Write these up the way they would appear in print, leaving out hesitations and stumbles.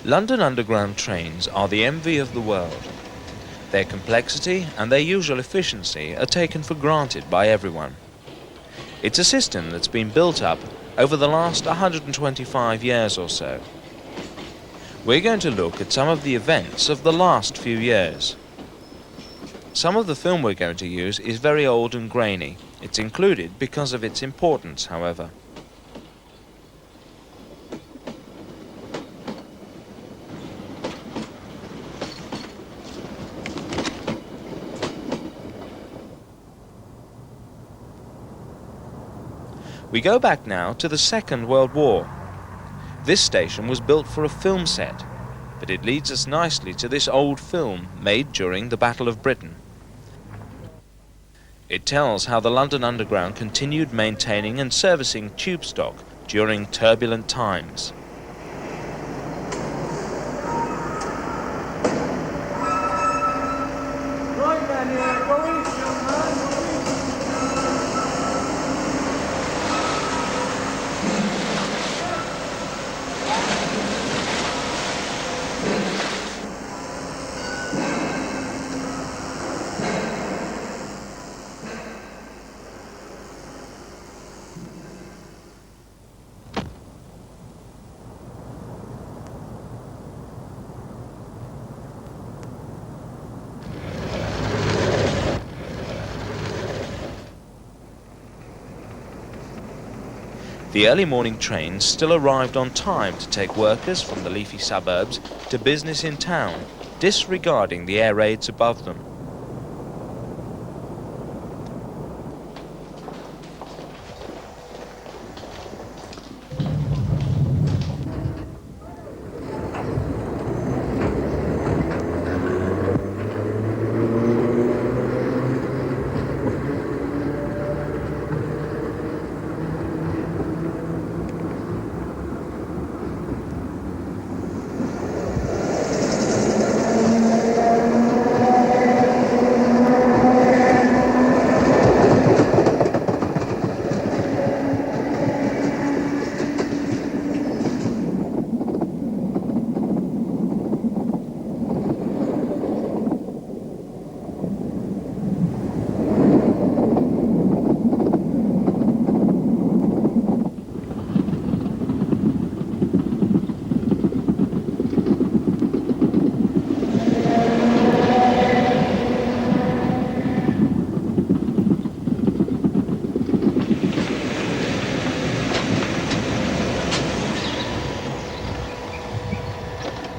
London Underground trains are the envy of the world. Their complexity and their usual efficiency are taken for granted by everyone. It's a system that's been built up over the last 125 years or so. We're going to look at some of the events of the last few years. Some of the film we're going to use is very old and grainy. It's included because of its importance, however. We go back now to the Second World War. This station was built for a film set, but it leads us nicely to this old film made during the Battle of Britain. It tells how the London Underground continued maintaining and servicing tube stock during turbulent times. Right, Panniers, go easy, young man, go easy. The early morning trains still arrived on time to take workers from the leafy suburbs to business in town, disregarding the air raids above them.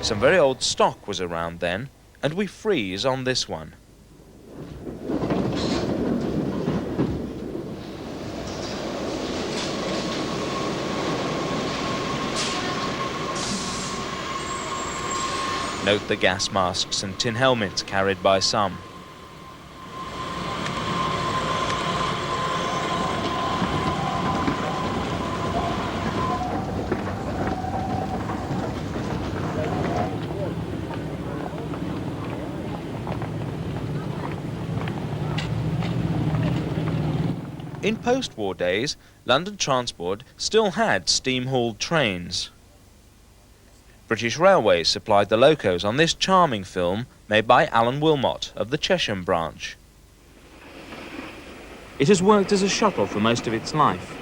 Some very old stock was around then, and we freeze on this one. Note the gas masks and tin helmets carried by some. In post-war days, London Transport still had steam-hauled trains. British Railways supplied the locos on this charming film made by Alan Wilmott of the Chesham branch. It has worked as a shuttle for most of its life.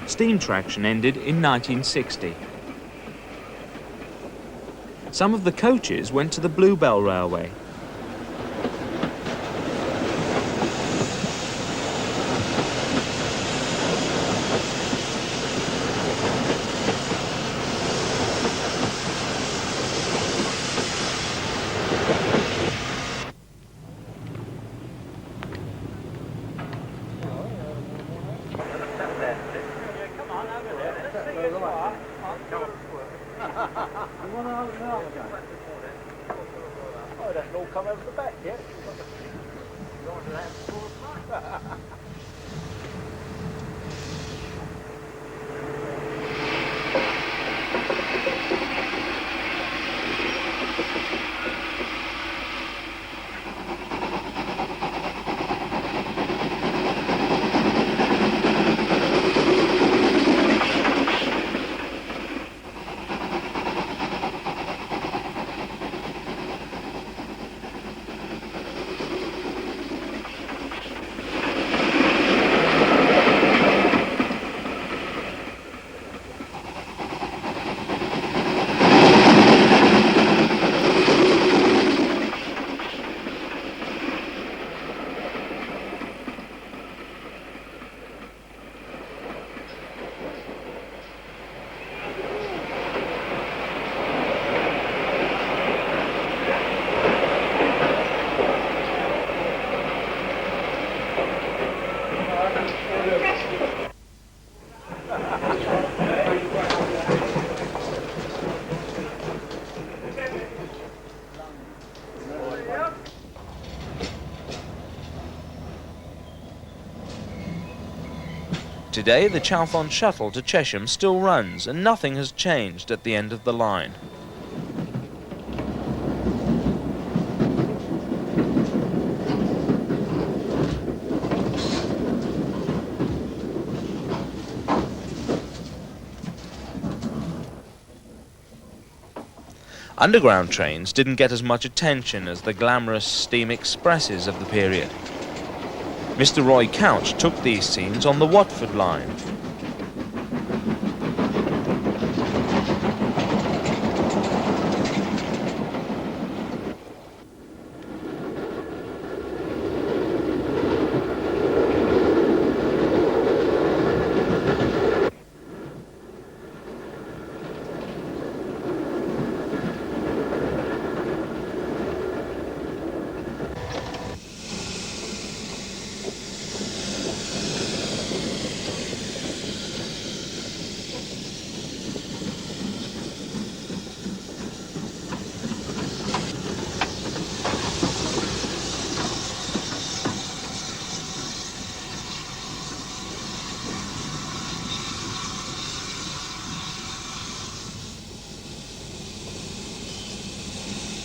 Steam traction ended in 1960. Some of the coaches went to the Bluebell Railway. Oh, that's all come over the back, yeah? Today, the Chalfont shuttle to Chesham still runs, and nothing has changed at the end of the line. Underground trains didn't get as much attention as the glamorous steam expresses of the period. Mr. Roy Couch took these scenes on the Watford line.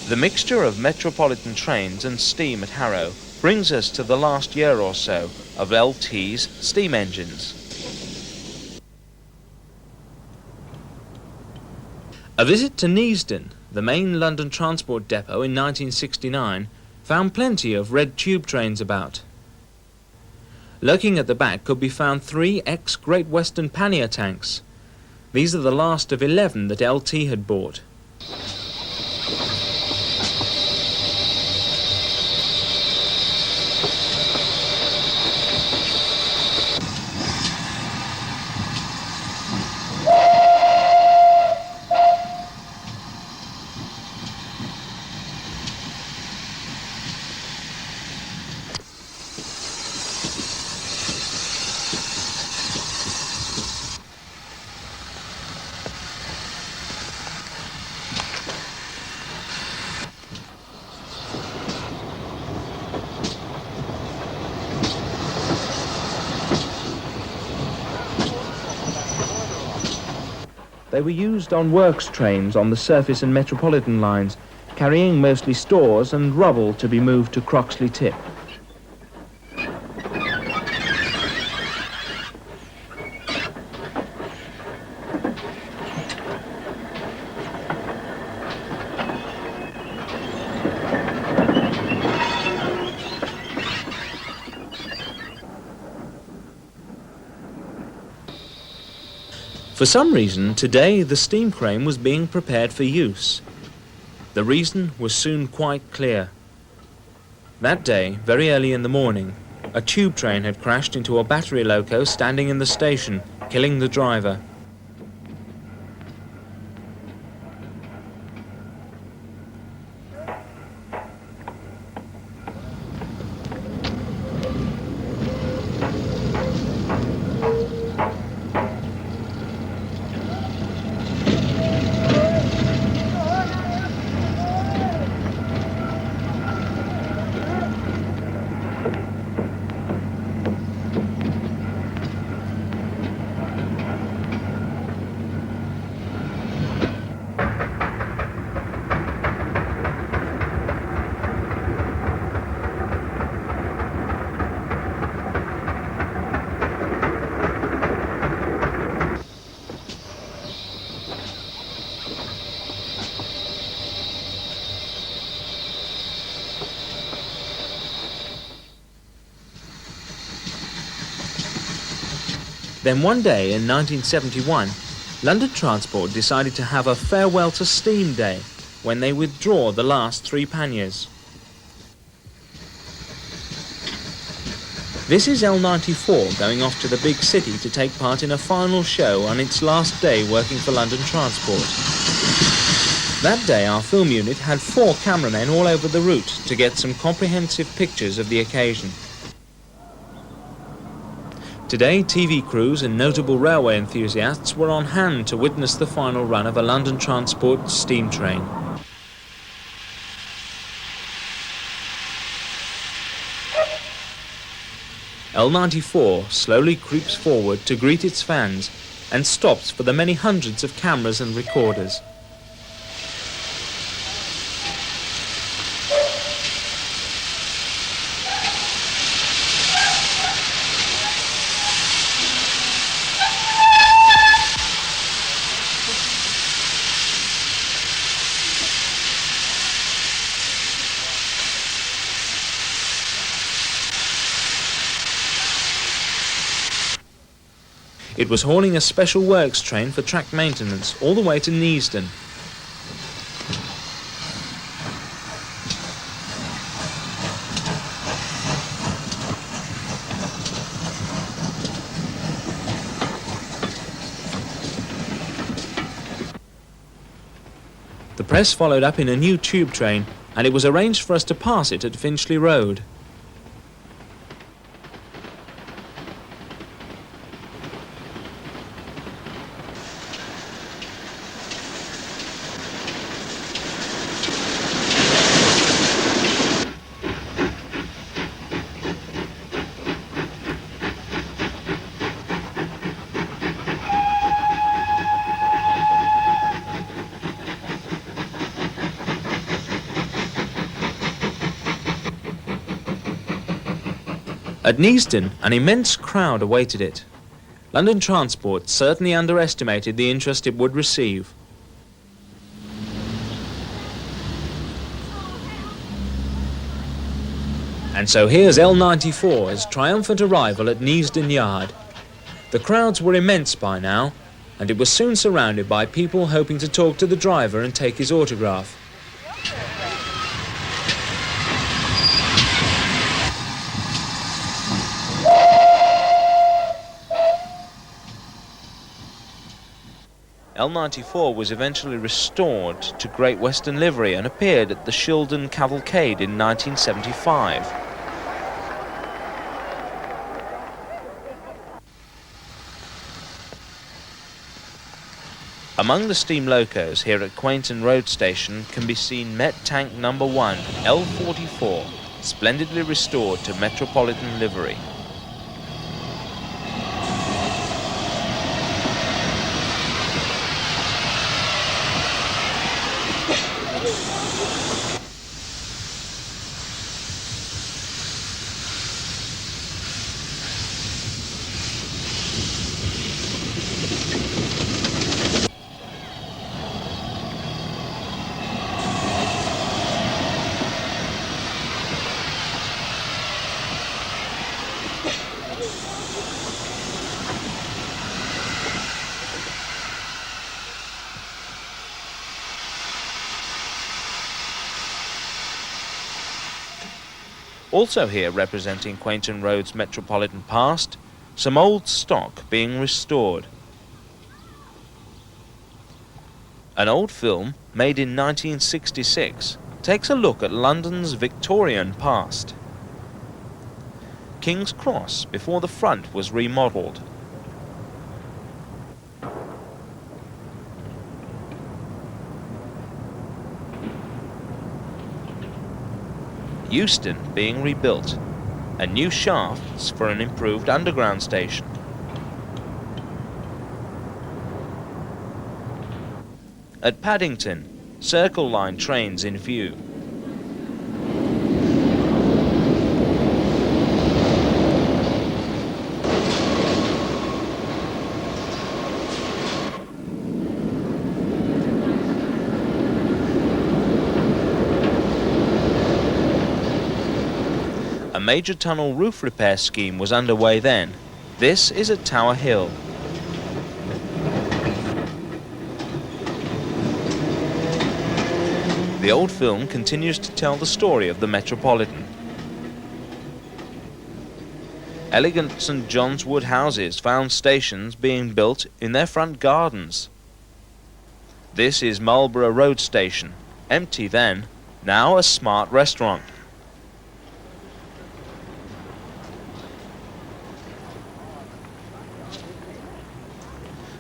The mixture of metropolitan trains and steam at Harrow brings us to the last year or so of LT's steam engines. A visit to Neasden, the main London transport depot in 1969, found plenty of red tube trains about. Lurking at the back could be found 3 ex-Great Western Pannier tanks. These are the last of 11 that LT had bought. They were used on works trains on the surface and metropolitan lines, carrying mostly stores and rubble to be moved to Croxley Tip. For some reason, today the steam crane was being prepared for use. The reason was soon quite clear. That day, very early in the morning, a tube train had crashed into a battery loco standing in the station, killing the driver. Then one day in 1971, London Transport decided to have a farewell to steam day when they withdraw the last 3 Panniers. This is L94 going off to the big city to take part in a final show on its last day working for London Transport. That day our film unit had 4 cameramen all over the route to get some comprehensive pictures of the occasion. Today, TV crews and notable railway enthusiasts were on hand to witness the final run of a London Transport steam train. L94 slowly creeps forward to greet its fans and stops for the many hundreds of cameras and recorders. It was hauling a special works train for track maintenance all the way to Neasden. The press followed up in a new tube train, and it was arranged for us to pass it at Finchley Road. At Neasden, an immense crowd awaited it. London Transport certainly underestimated the interest it would receive. And so here's L94's triumphant arrival at Neasden Yard. The crowds were immense by now, and it was soon surrounded by people hoping to talk to the driver and take his autograph. L94 was eventually restored to Great Western livery and appeared at the Shildon Cavalcade in 1975. Among the steam locos here at Quainton Road Station can be seen Met Tank No. 1 L44, splendidly restored to Metropolitan livery. Also here representing Quainton Road's metropolitan past, some old stock being restored. An old film made in 1966 takes a look at London's Victorian past. King's Cross before the front was remodelled. Euston being rebuilt, and new shafts for an improved underground station. At Paddington, Circle Line trains in view. A major tunnel roof repair scheme was underway then. This is at Tower Hill. The old film continues to tell the story of the Metropolitan. Elegant St. John's Wood houses found stations being built in their front gardens. This is Marlborough Road Station, empty then, now a smart restaurant.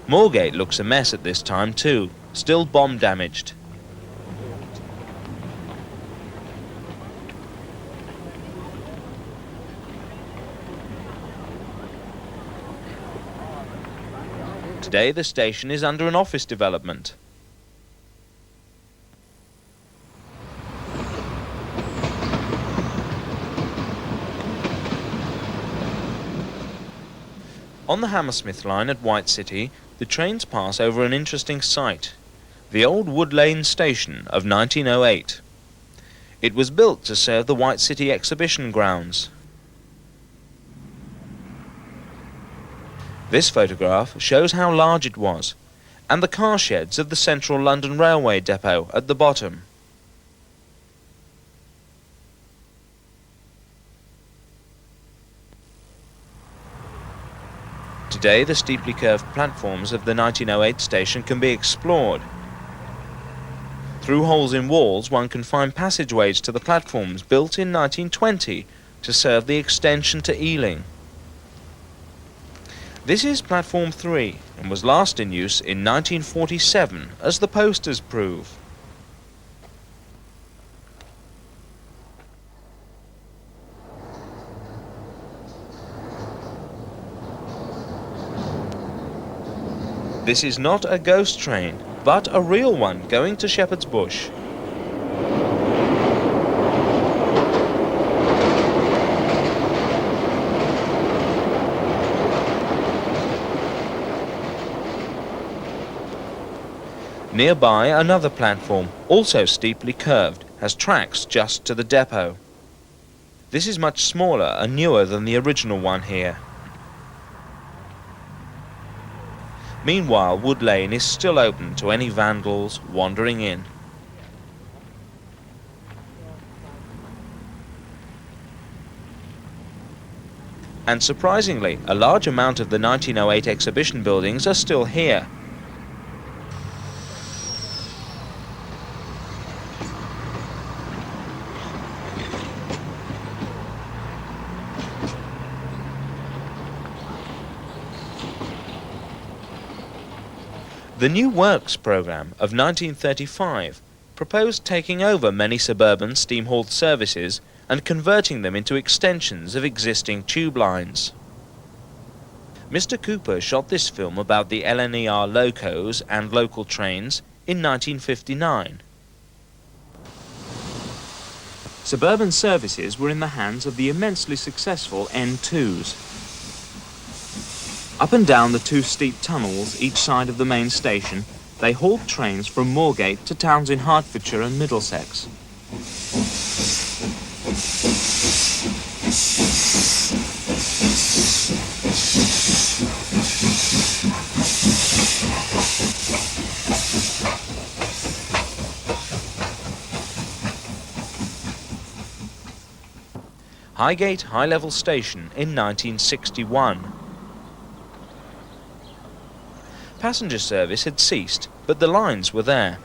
Moorgate looks a mess at this time too, still bomb damaged. Today the station is under an office development. On the Hammersmith line at White City, the trains pass over an interesting site, the old Wood Lane station of 1908. It was built to serve the White City exhibition grounds. This photograph shows how large it was, and the car sheds of the Central London Railway depot at the bottom. Today, the steeply curved platforms of the 1908 station can be explored. Through holes in walls, one can find passageways to the platforms built in 1920 to serve the extension to Ealing. This is Platform 3 and was last in use in 1947, as the posters prove. This is not a ghost train, but a real one going to Shepherd's Bush. Nearby, another platform, also steeply curved, has tracks just to the depot. This is much smaller and newer than the original one here. Meanwhile, Wood Lane is still open to any vandals wandering in. And surprisingly, a large amount of the 1908 exhibition buildings are still here. The New Works programme of 1935 proposed taking over many suburban steam-hauled services and converting them into extensions of existing tube lines. Mr. Cooper shot this film about the LNER locos and local trains in 1959. Suburban services were in the hands of the immensely successful N2s. Up and down the two steep tunnels each side of the main station, they hauled trains from Moorgate to towns in Hertfordshire and Middlesex. Highgate High Level Station in 1961. Passenger service had ceased, but the lines were there.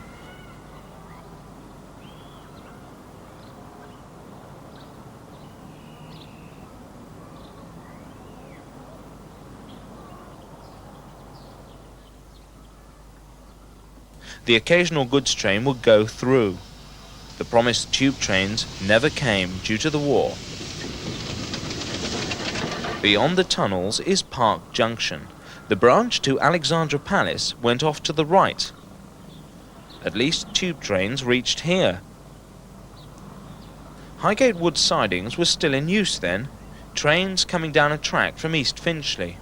The occasional goods train would go through. The promised tube trains never came due to the war. Beyond the tunnels is Park Junction. The branch to Alexandra Palace went off to the right. At least tube trains reached here. Highgate Wood sidings were still in use then, trains coming down a track from East Finchley.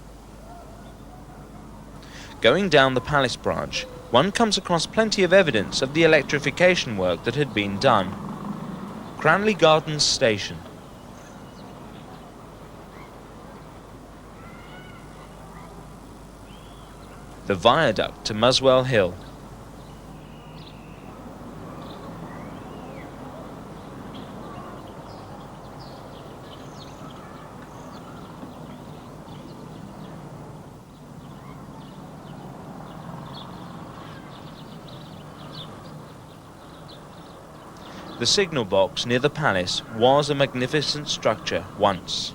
Going down the Palace branch, one comes across plenty of evidence of the electrification work that had been done. Cranley Gardens Station. The viaduct to Muswell Hill. The signal box near the palace was a magnificent structure once.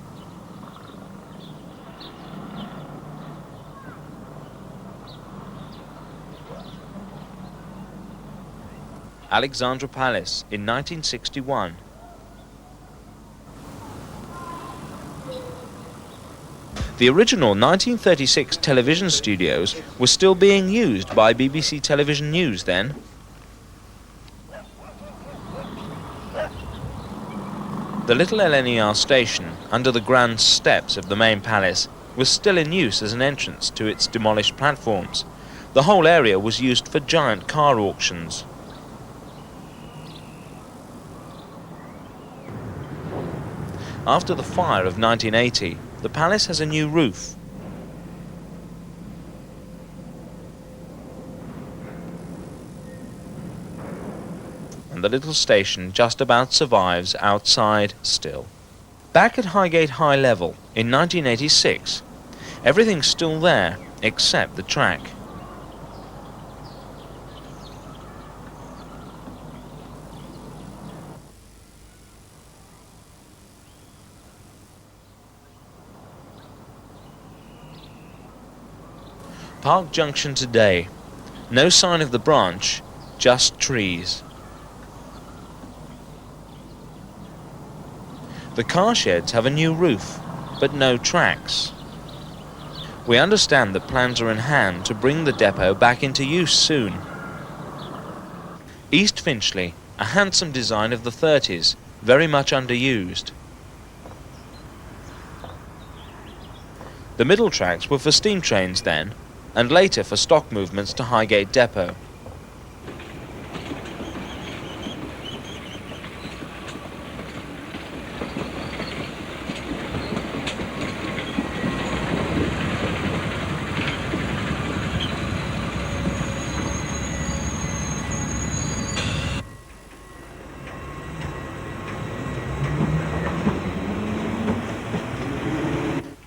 Alexandra Palace in 1961. The original 1936 television studios were still being used by BBC Television News then. The little LNER station, under the grand steps of the main palace, was still in use as an entrance to its demolished platforms. The whole area was used for giant car auctions. After the fire of 1980, the palace has a new roof. And the little station just about survives outside still. Back at Highgate High Level in 1986, everything's still there except the track. Park Junction today. No sign of the branch, just trees. The car sheds have a new roof, but no tracks. We understand that plans are in hand to bring the depot back into use soon. East Finchley, a handsome design of the 30s, very much underused. The middle tracks were for steam trains then, and later for stock movements to Highgate Depot.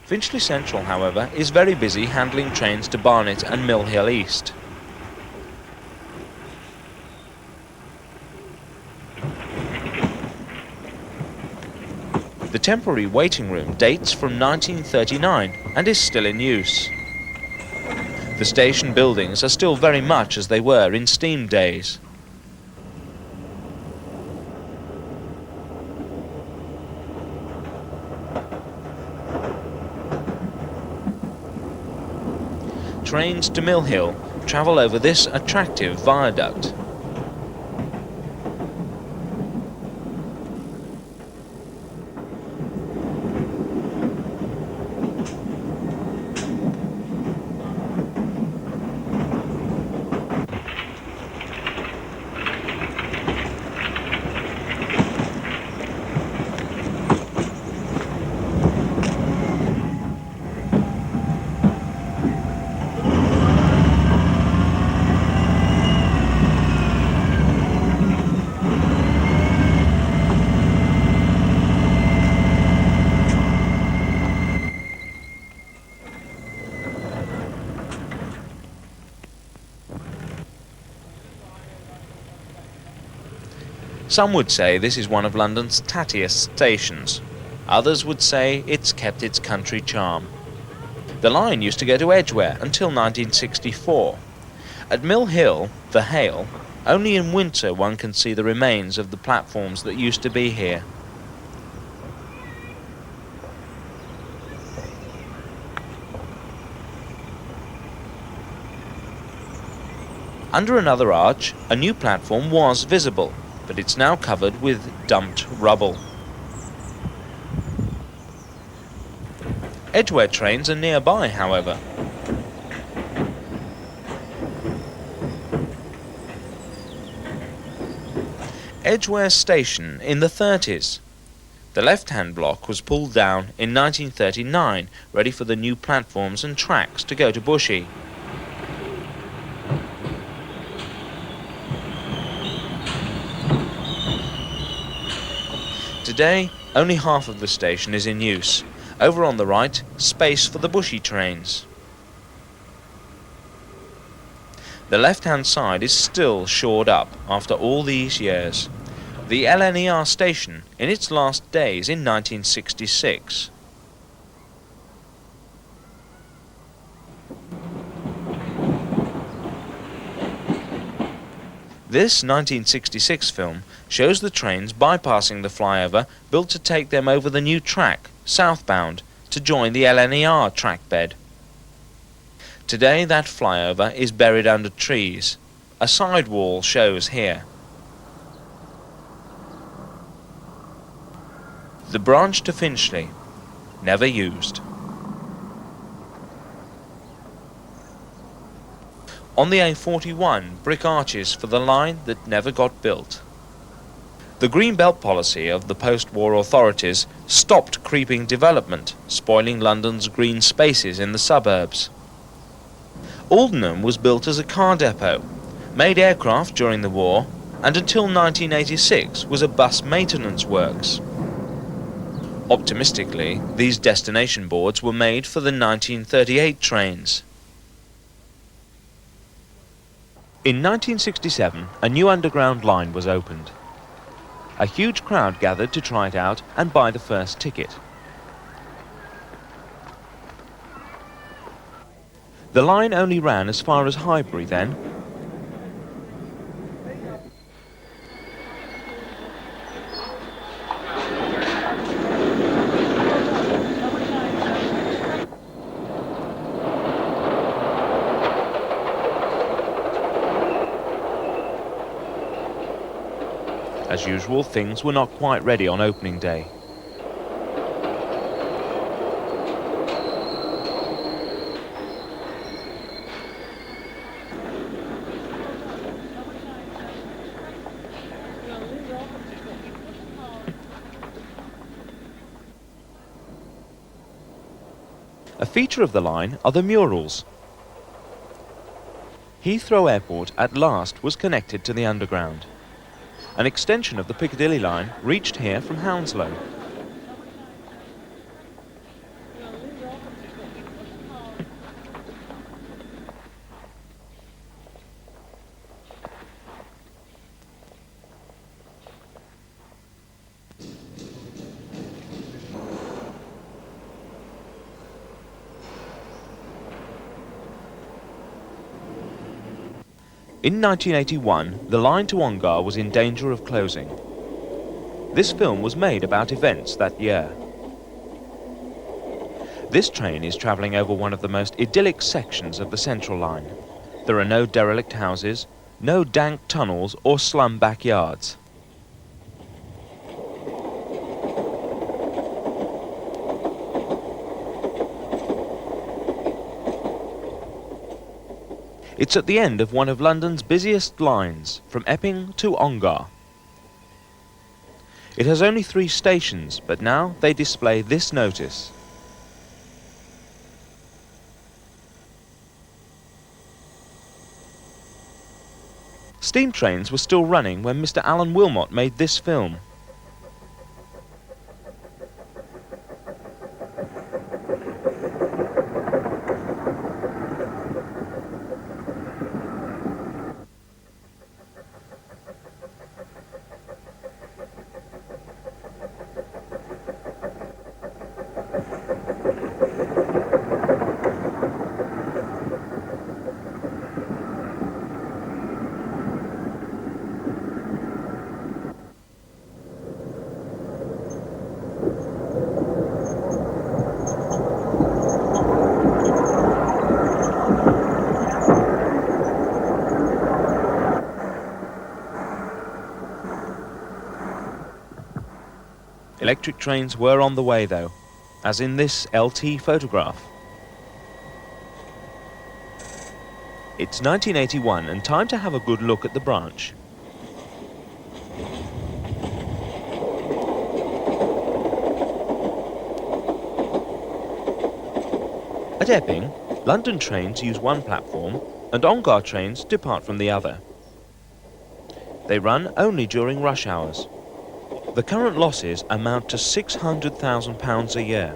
Finchley Central, however, is very busy handling trains to Barnet and Mill Hill East. The temporary waiting room dates from 1939 and is still in use. The station buildings are still very much as they were in steam days. Trains to Mill Hill travel over this attractive viaduct. Some would say this is one of London's tattiest stations. Others would say it's kept its country charm. The line used to go to Edgware until 1964. At Mill Hill, the Hale, only in winter one can see the remains of the platforms that used to be here. Under another arch, a new platform was visible, but it's now covered with dumped rubble. Edgware trains are nearby, however. Edgware Station in the 30s. The left-hand block was pulled down in 1939, ready for the new platforms and tracks to go to Bushey. Today, only half of the station is in use. Over on the right, space for the Bushey trains. The left-hand side is still shored up after all these years. The LNER station in its last days in 1966. This 1966 film shows the trains bypassing the flyover built to take them over the new track, southbound, to join the LNER trackbed. Today that flyover is buried under trees. A sidewall shows here. The branch to Finchley, never used. On the A41, brick arches for the line that never got built. The Green Belt policy of the post-war authorities stopped creeping development, spoiling London's green spaces in the suburbs. Aldenham was built as a car depot, made aircraft during the war, and until 1986 was a bus maintenance works. Optimistically, these destination boards were made for the 1938 trains. In 1967, a new underground line was opened. A huge crowd gathered to try it out and buy the first ticket. The line only ran as far as Highbury then. As usual, things were not quite ready on opening day. A feature of the line are the murals. Heathrow Airport at last was connected to the underground. An extension of the Piccadilly line reached here from Hounslow. In 1981, the line to Ongar was in danger of closing. This film was made about events that year. This train is travelling over one of the most idyllic sections of the Central Line. There are no derelict houses, no dank tunnels or slum backyards. It's at the end of one of London's busiest lines, from Epping to Ongar. It has only 3 stations, but now they display this notice. Steam trains were still running when Mr. Alan Wilmott made this film. Electric trains were on the way though, as in this LT photograph. It's 1981 and time to have a good look at the branch. At Epping, London trains use one platform and Ongar trains depart from the other. They run only during rush hours. The current losses amount to £600,000 a year.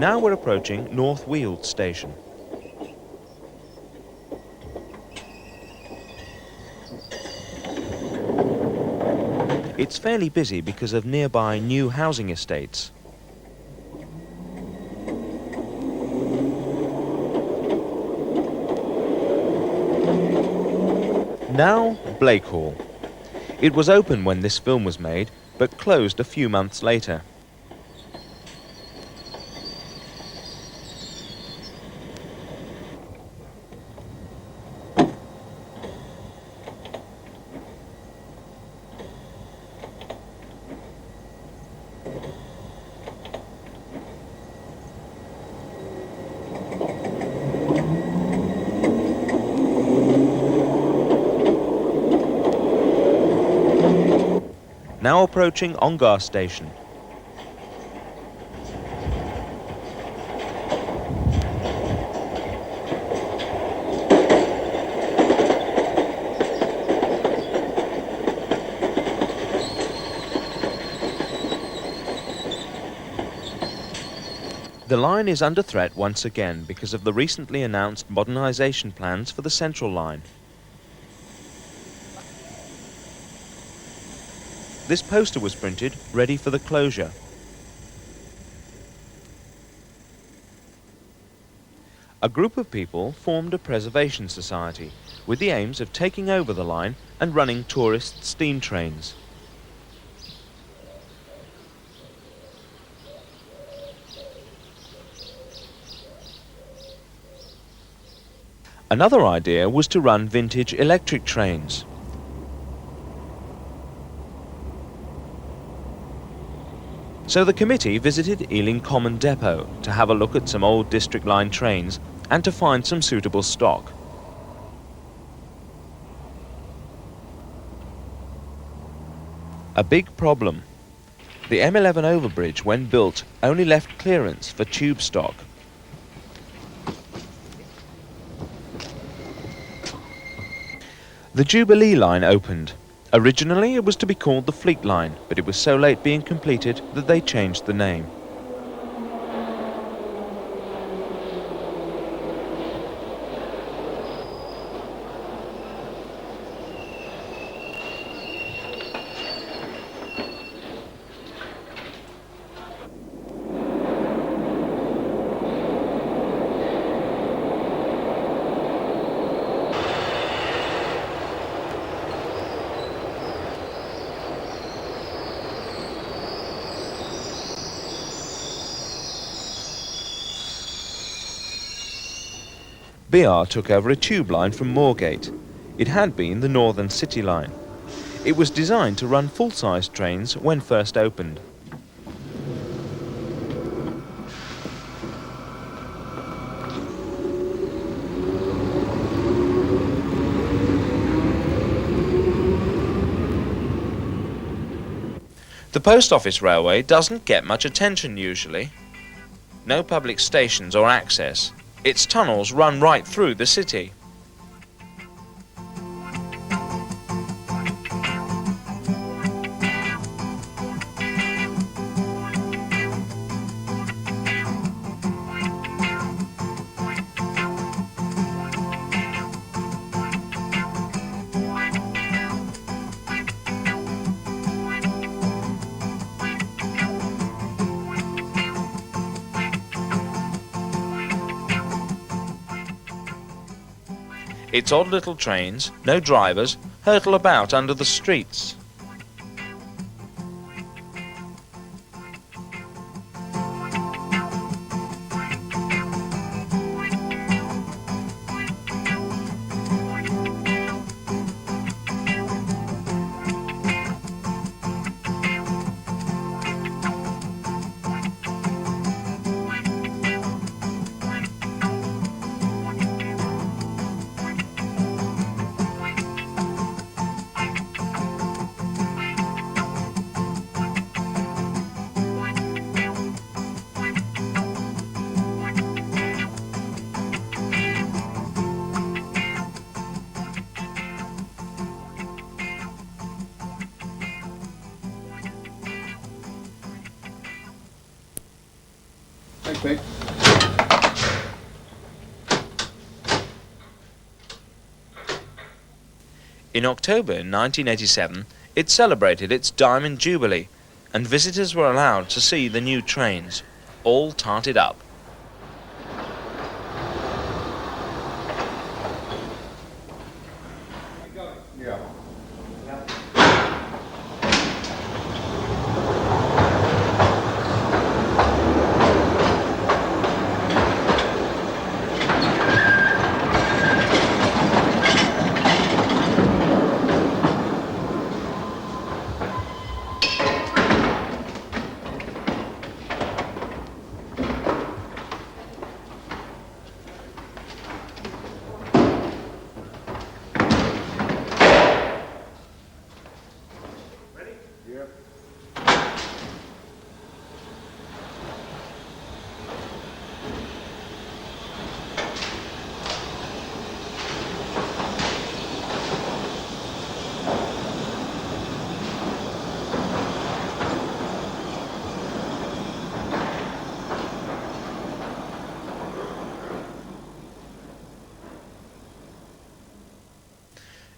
Now we're approaching North Weald Station. It's fairly busy because of nearby new housing estates. Now, Blakehall. It was open when this film was made, but closed a few months later. Now approaching Ongar Station. The line is under threat once again because of the recently announced modernisation plans for the Central Line. This poster was printed, ready for the closure. A group of people formed a preservation society with the aims of taking over the line and running tourist steam trains. Another idea was to run vintage electric trains. So the committee visited Ealing Common Depot to have a look at some old District Line trains and to find some suitable stock. A big problem. The M11 overbridge, when built, only left clearance for tube stock. The Jubilee line opened. Originally it was to be called the Fleet Line, but it was so late being completed that they changed the name. BR took over a tube line from Moorgate. It had been the Northern City Line. It was designed to run full-sized trains when first opened. The Post Office Railway doesn't get much attention usually. No public stations or access. Its tunnels run right through the city. Its odd little trains, no drivers, hurtle about under the streets. Thanks, mate. In October 1987, it celebrated its Diamond Jubilee, and visitors were allowed to see the new trains, all tarted up. Yeah.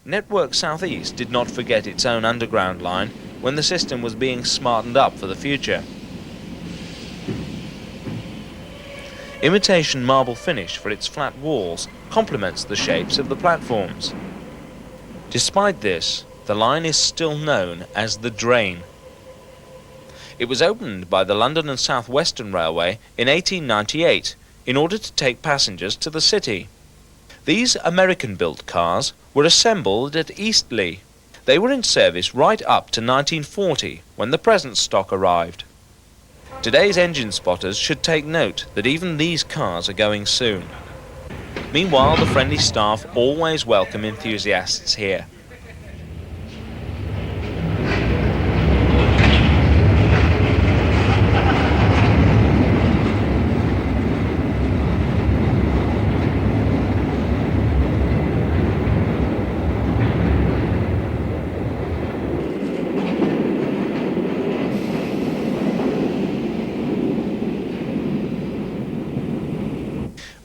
Network South East did not forget its own underground line when the system was being smartened up for the future. Imitation marble finish for its flat walls complements the shapes of the platforms. Despite this, the line is still known as the Drain. It was opened by the London and South Western Railway in 1898 in order to take passengers to the city. These American-built cars were assembled at Eastleigh. They were in service right up to 1940, when the present stock arrived. Today's engine spotters should take note that even these cars are going soon. Meanwhile, the friendly staff always welcome enthusiasts here.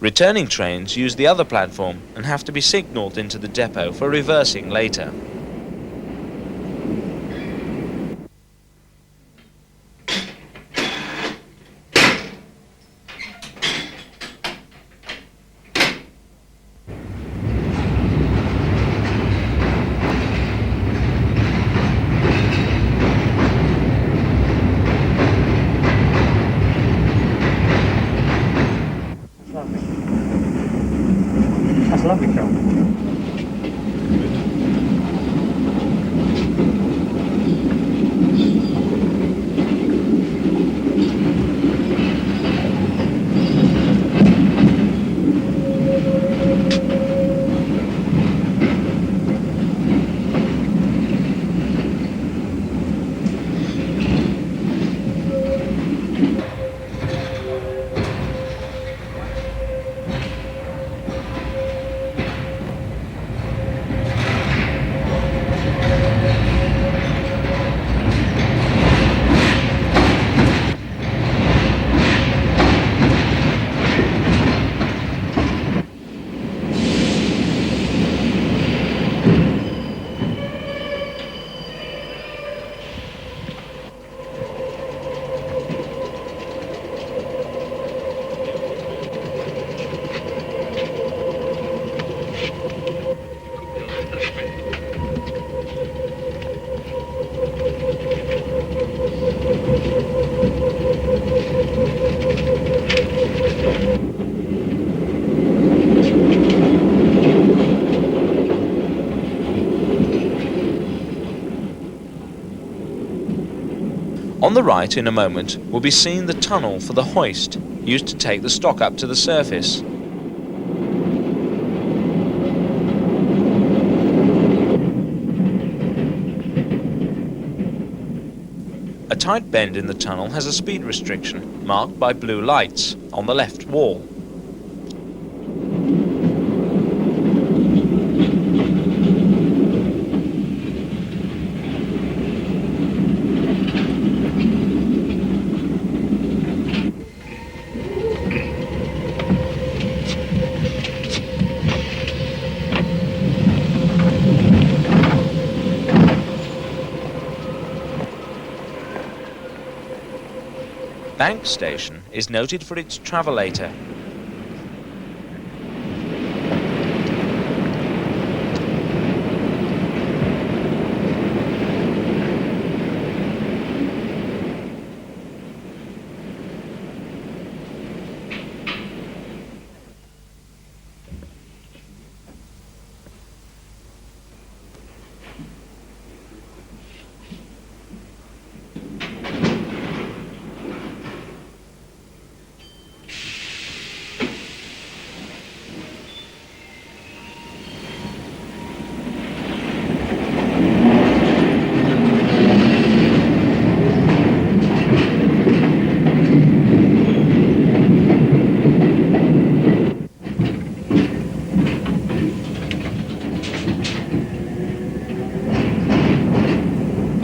Returning trains use the other platform and have to be signalled into the depot for reversing later. That's lovely, Carol. On the right, in a moment, will be seen the tunnel for the hoist used to take the stock up to the surface. A tight bend in the tunnel has a speed restriction marked by blue lights on the left wall. Bank Station is noted for its travelator.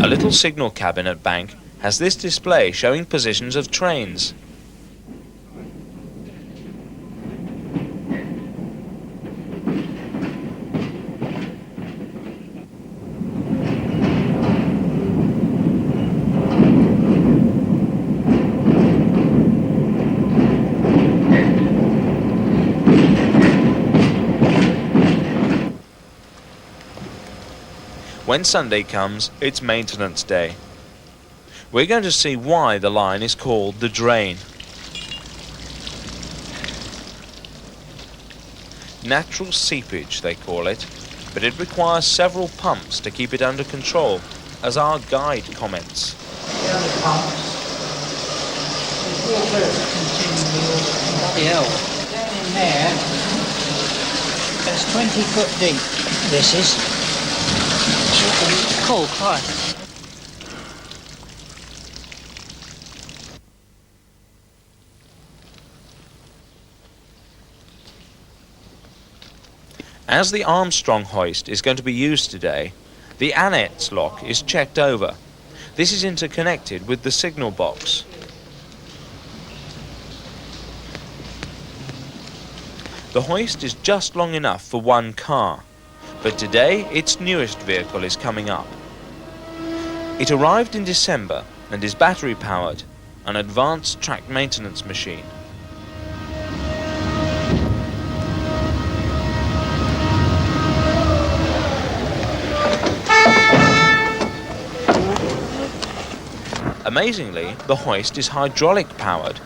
A little signal cabin at Bank has this display showing positions of trains. When Sunday comes, it's maintenance day. We're going to see why the line is called the drain. Natural seepage, they call it, but it requires several pumps to keep it under control, as our guide comments. The other pumps, there's water continually. Bloody hell. Down in there, it's 20 foot deep, this is. Cool, Christ. As the Armstrong hoist is going to be used today, the Annette's lock is checked over. This is interconnected with the signal box. The hoist is just long enough for one car, but today its newest vehicle is coming up. It arrived in December and is battery powered, an advanced track maintenance machine. Amazingly, the hoist is hydraulic powered.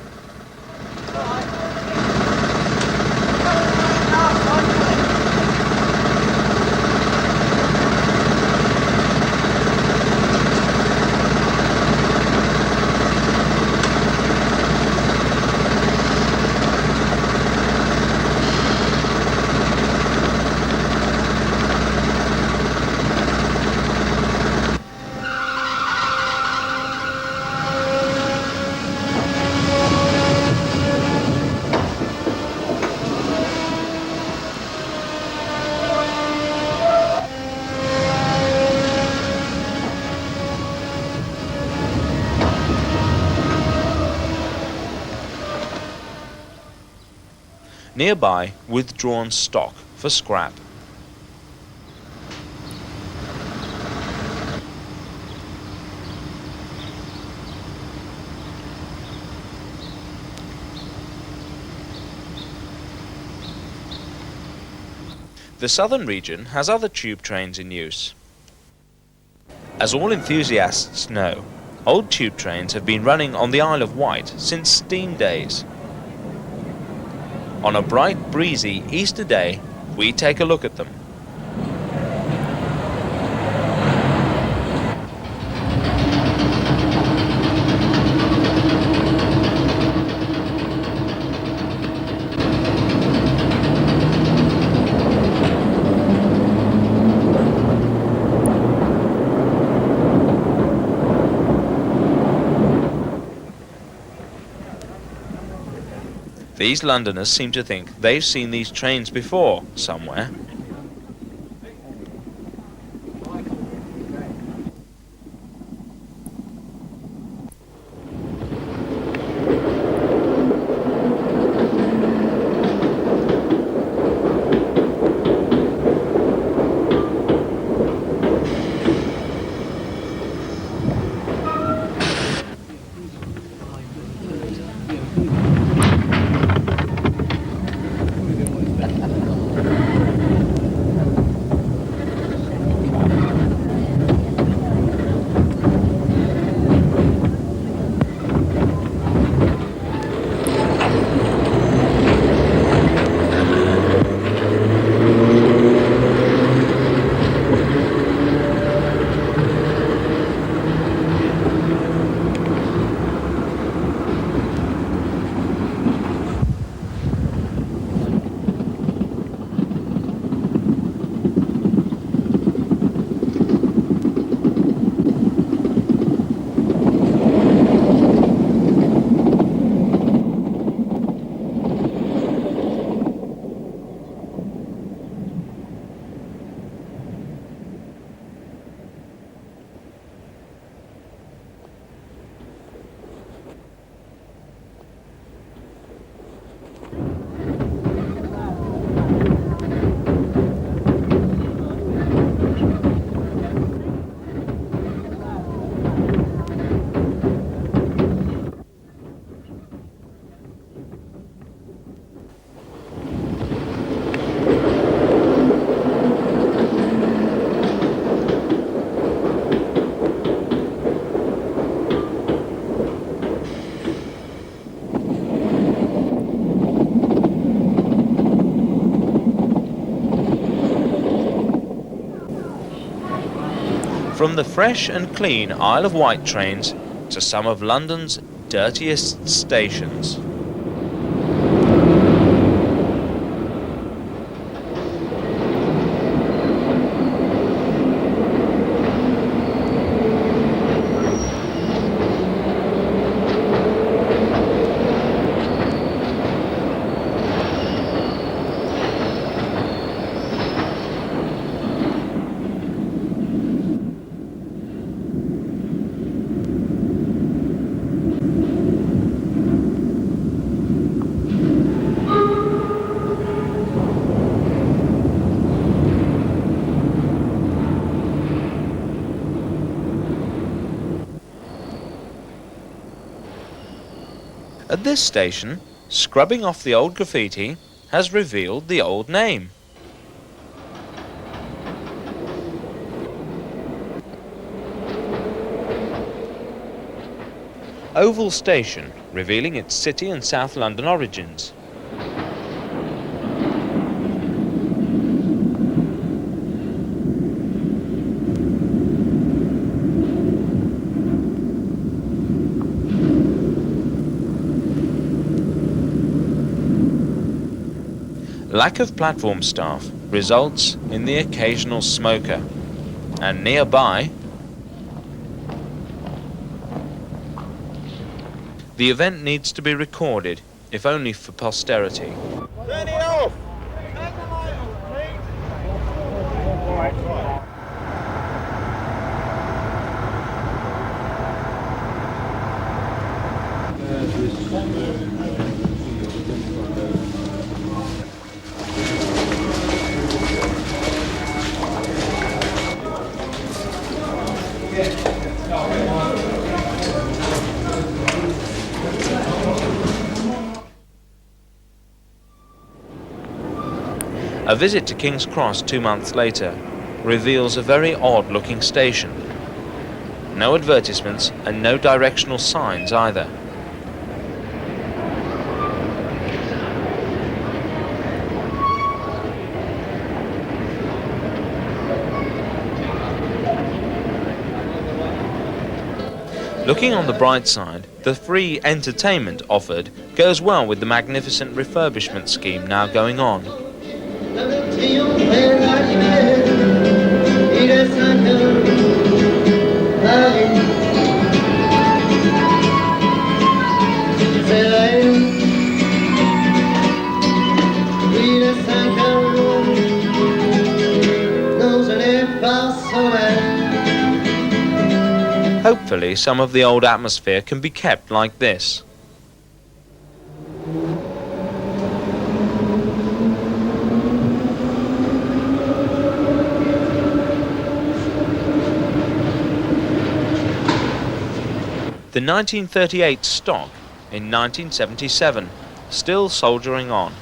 Nearby, withdrawn stock for scrap. The southern region has other tube trains in use. As all enthusiasts know, old tube trains have been running on the Isle of Wight since steam days. On a bright, breezy Easter day, we take a look at them. These Londoners seem to think they've seen these trains before, somewhere. From the fresh and clean Isle of Wight trains to some of London's dirtiest stations. At this station, scrubbing off the old graffiti has revealed the old name. Oval Station, revealing its City and South London origins. Lack of platform staff results in the occasional smoker, and nearby, the event needs to be recorded, if only for posterity. Turn it off! A visit to King's Cross 2 months later reveals a very odd-looking station. No advertisements and no directional signs either. Looking on the bright side, the free entertainment offered goes well with the magnificent refurbishment scheme now going on. Hopefully some of the old atmosphere can be kept like this. The 1938 stock in 1977, still soldiering on.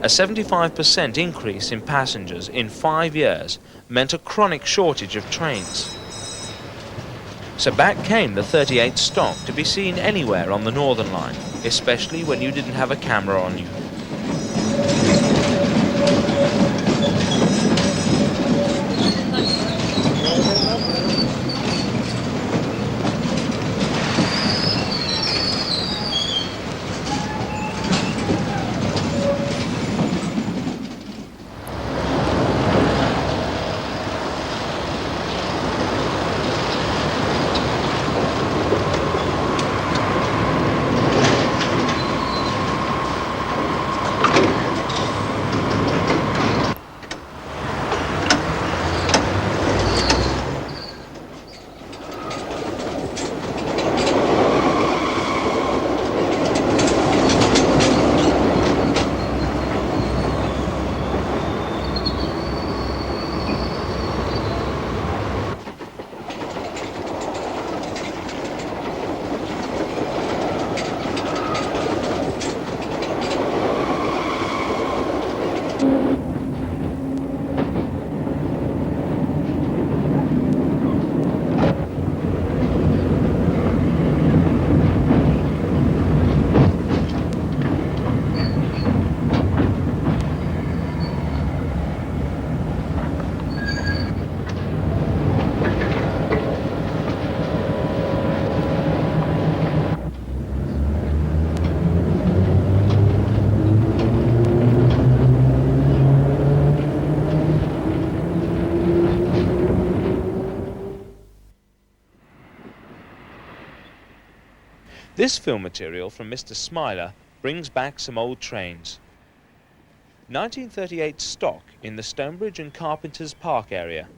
A 75% increase in passengers in 5 years meant a chronic shortage of trains. So back came the 38 stock to be seen anywhere on the Northern Line, especially when you didn't have a camera on you. This film material from Mr. Smiler brings back some old trains. 1938 stock in the Stonebridge and Carpenter's Park area.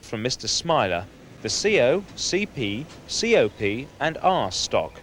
From Mr. Smiler, the CO, CP, COP and R stock.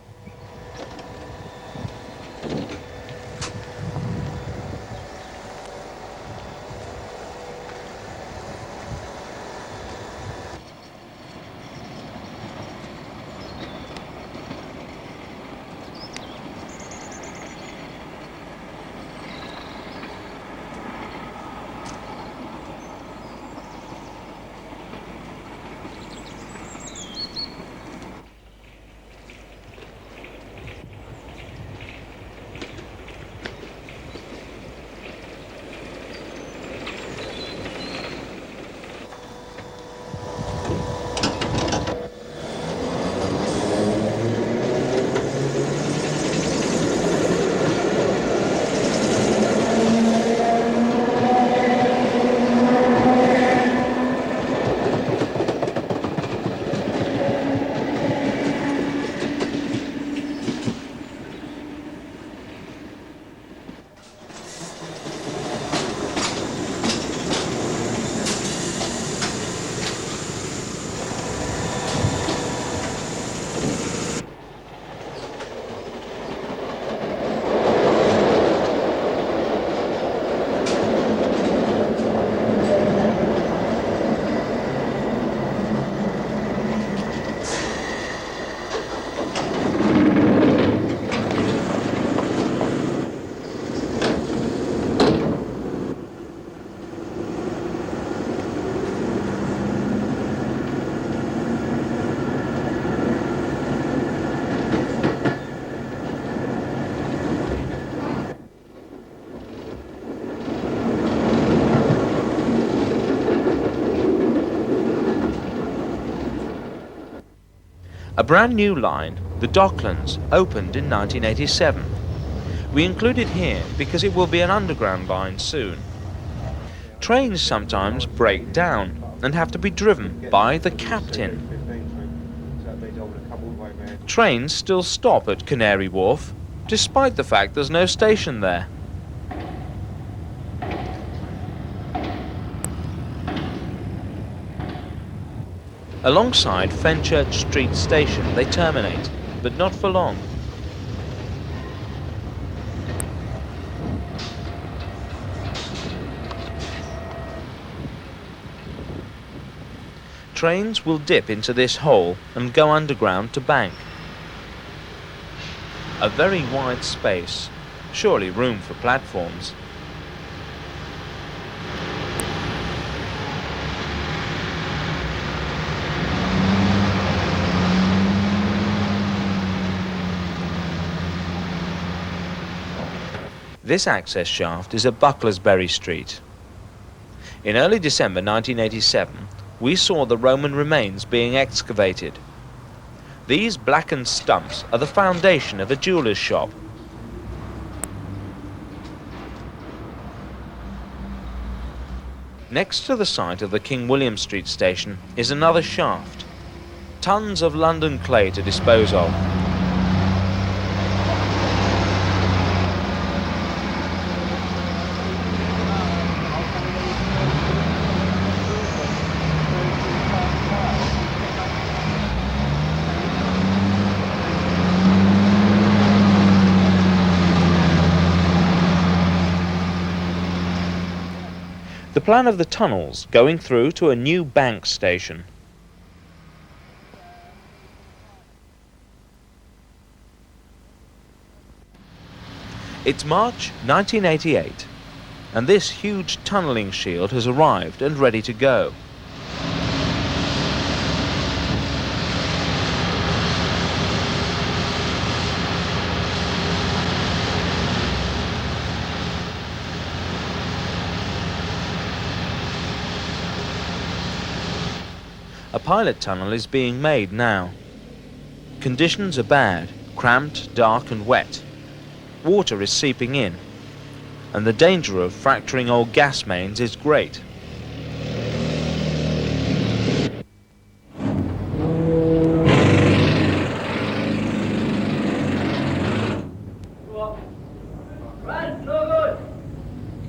A brand new line The Docklands opened in 1987. We include it here because it will be an underground line soon. Trains sometimes break down and have to be driven by the captain. Trains still stop at Canary Wharf, despite the fact there's no station there. Alongside Fenchurch Street Station they terminate, but not for long. Trains will dip into this hole and go underground to Bank. A very wide space, surely room for platforms. This access shaft is at Bucklersbury Street. In early December 1987, we saw the Roman remains being excavated. These blackened stumps are the foundation of a jeweller's shop. Next to the site of the King William Street station is another shaft. Tons of London clay to dispose of. The plan of the tunnels going through to a new Bank station. It's March 1988, and this huge tunnelling shield has arrived and ready to go. A pilot tunnel is being made now. Conditions are bad, cramped, dark and wet. Water is seeping in, and the danger of fracturing old gas mains is great. Right, no good.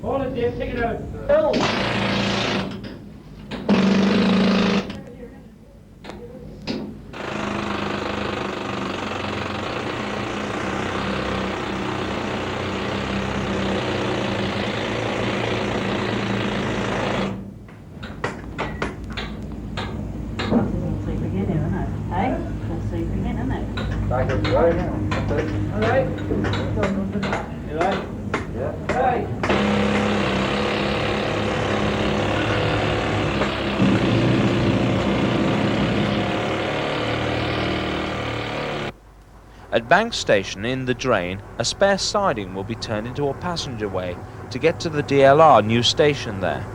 Volunteer, take it out. At Bank Station in the drain, a spare siding will be turned into a passenger way to get to the DLR new station there.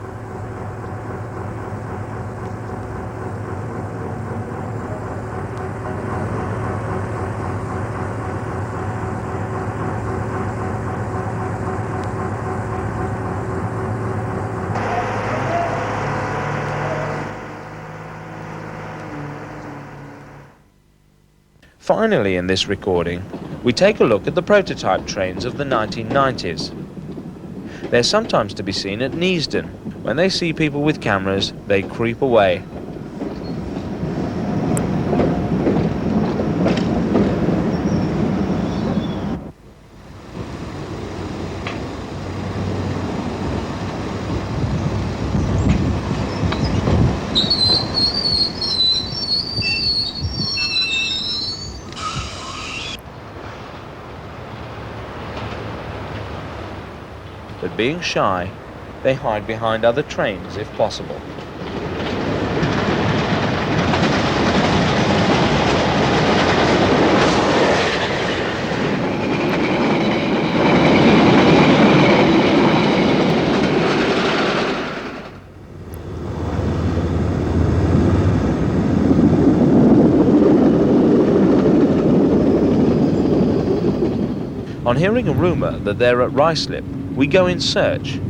Finally, in this recording, we take a look at the prototype trains of the 1990s. They're sometimes to be seen at Neasden. When they see people with cameras, they creep away. But being shy, they hide behind other trains if possible. On hearing a rumour that they're at Ruislip, we go in search.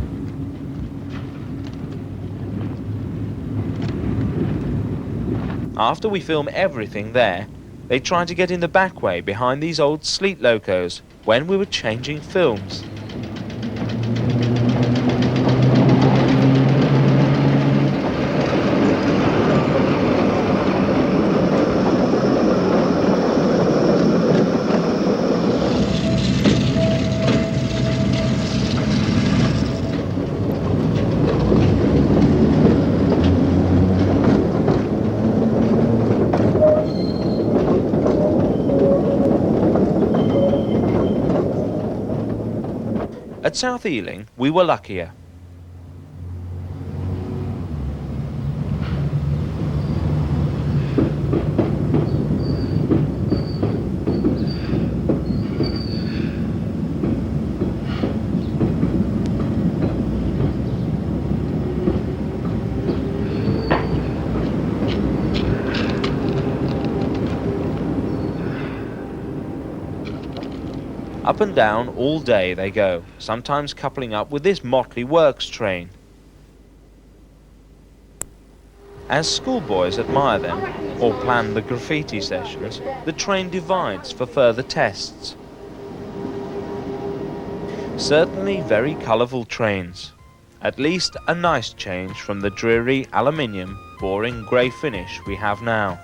After we film everything there, they tried to get in the back way behind these old sleet locos when we were changing films. At South Ealing, we were luckier. Up and down all day they go, sometimes coupling up with this motley works train. As schoolboys admire them, or plan the graffiti sessions, the train divides for further tests. Certainly very colourful trains. At least a nice change from the dreary aluminium, boring grey finish we have now.